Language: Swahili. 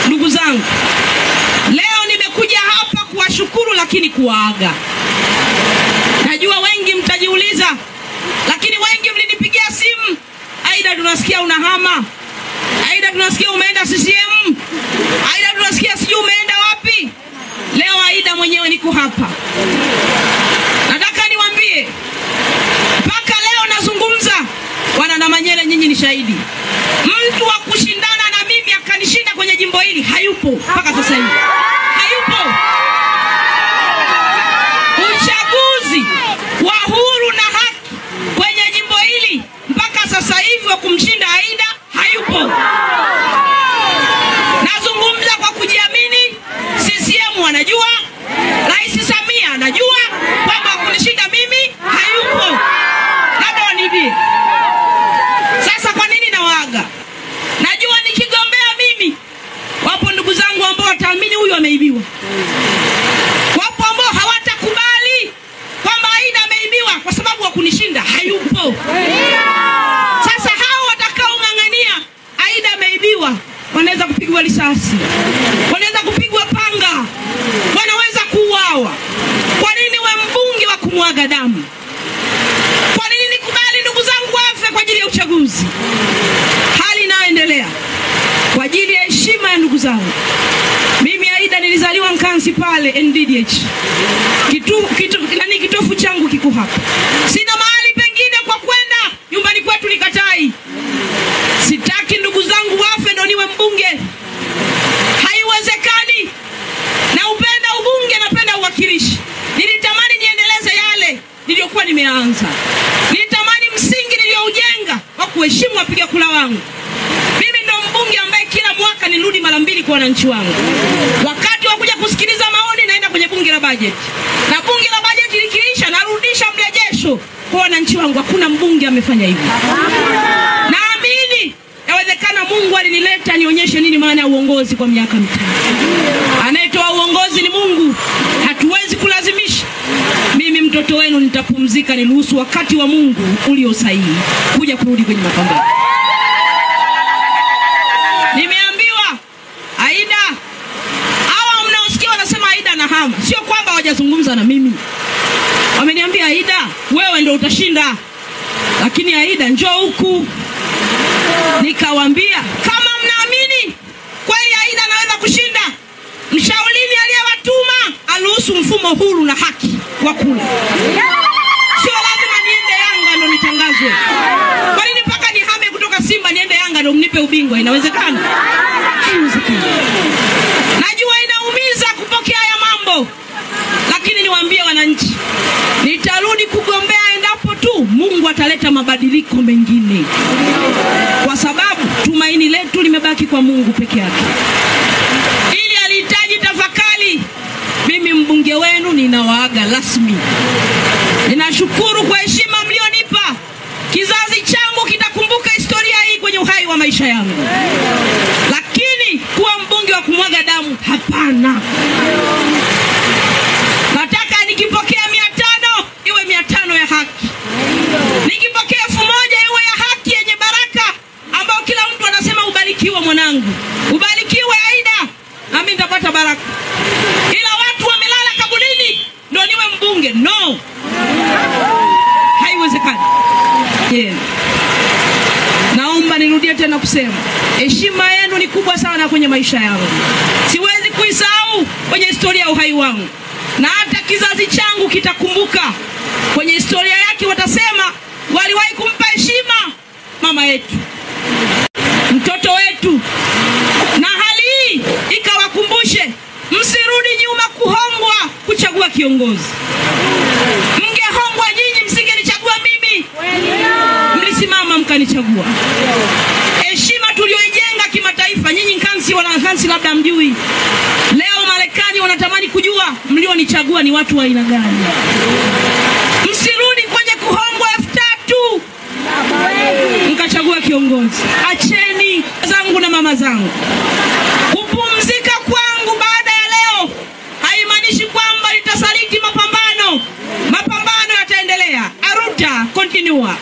Ndugu zangu, leo nimekuja hapa kuwashukuru lakini kuwaaga. Najua wengi mtajiuliza, lakini wengi mlinipigia simu, Aida tunasikia unahama, Aida tunasikia umeenda CCM, Aida tunasikia sijui umeenda wapi. Leo Aida mwenyewe niko hapa. Nataka niwaambie, mpaka leo nazungumza, wana na Manyele nyinyi ni shahidi. Mtu wa kushindana na mimi akanishinda kwenye jimbo hili hayupo mpaka sasa hivi. Hayupo. Uchaguzi wa huru na haki kwenye jimbo hili mpaka sasa hivi wa kumshinda Aida hayupo. Nazungumza kwa kujiamini. CCM wanajua, Rais Samia anajua kwamba kunishinda mimi hayupo. Labda wanibie. Sasa kwa nini nawaaga? Najua nikigombea mimi, wapo ndugu zangu ambao wataamini huyu ameibiwa. Wapo ambao hawatakubali kwamba Aida ameibiwa kwa sababu wa kunishinda hayupo. Sasa hao watakaong'ang'ania Aida ameibiwa, wanaweza kupigwa risasi, wanaweza kupigwa panga, wanaweza kuuawa. Kwa nini we mbunge wa kumwaga damu? Kwa nini nikubali ndugu zangu wafe kwa ajili ya uchaguzi? Hali inaendelea kwa ajili ya heshima ya ndugu zangu. Mimi Aida nilizaliwa Nkansi pale NDDH. Kitofu changu kiko hapa. Sina mahali pengine kwa kwenda, nyumbani kwetu Likatai. Sitaki ndugu zangu wafe ndo niwe mbunge. Haiwezekani. Na upenda ubunge, napenda uwakilishi. Nilitamani niendeleze yale niliyokuwa nimeanza. Nilitamani msingi niliyoujenga wa kuheshimu wapiga kura wangu. Mimi ndo mbunge ambaye kila mwaka nirudi mara 2 kwa wananchi wangu. Wakati wa kuja kusikiliza maoni naenda kwenye bunge la bajeti. Na bunge la bajeti likiisha narudisha mrejesho kwa wananchi wangu. Hakuna mbunge amefanya hivyo. Naamini yawezekana Mungu alinileta nionyeshe nini maana ya uongozi kwa miaka 5. Anayetoa uongozi ni Mungu. Hatuwezi kulazimisha. Mimi mtoto wenu nitapumzika, niruhusu wakati wa Mungu ulio sahihi kuja kurudi kwenye mapambano. Nimeambiwa Aida, hawa mnaosikia wanasema Aida na hama, sio kwamba hawajazungumza na mimi. Wameniambia Aida, wewe ndio utashinda, lakini Aida njoo huku. Nikawaambia kama mnaamini kweli Aida anaweza kushinda, mshaulini aliyewatuma aruhusu mfumo huru na haki wa kula. Sio lazima niende Yanga ndo nitangazwe. Kwa nini mpaka nihame kutoka Simba niende Yanga ndo mnipe ubingwa? Inawezekana? Haiwezekani. Najua inaumiza kupokea haya mambo, lakini niwaambie wananchi, nitarudi kugombea endapo tu Mungu ataleta mabadiliko mengine. Kwa sababu tumaini letu limebaki kwa Mungu peke yake. Ili alihitaji tafakari. Mimi mbunge wenu ninawaaga rasmi. Ninashukuru kwa heshima mlionipa. Kizazi changu kitakumbuka historia hii kwenye uhai wa maisha yangu. Lakini kuwa mbunge wa kumwaga damu, hapana. Nataka nikipokea 500 iwe 500 ya haki. Nikipokea 1000 iwe ya haki yenye baraka, ambao kila mtu anasema ubarikiwe mwanangu, ubarikiwe Aida, nami nitapata baraka. Ila watu wamelala kaburini ndio niwe mbunge, no. Haiwezekani. Yeah. Naomba nirudie tena kusema, heshima yenu ni kubwa sana kwenye maisha yangu. Siwezi kuisahau kwenye historia ya uhai wangu. Na hata kizazi changu kitakumbuka kwenye historia yake, watasema waliwahi kumpa heshima mama yetu, mtoto wetu. Na hali hii ikawakumbushe msirudi nyuma kuhongwa kuchagua kiongozi. Mngehongwa nyinyi msingenichagua mimi. Mlisimama mkanichagua. Heshima tulioijenga kimataifa, nyinyi Nkansi labda mjui. Leo Marekani wanatamani kujua mlionichagua ni watu wa aina gani. Msirudi kwenye kuhongwa 3000 mkachagua kiongozi. Acheni zangu na mama zangu. Kupumzika kwangu baada ya leo haimaanishi kwamba nitasaliti mapambano. Mapambano yataendelea. Aruta continua.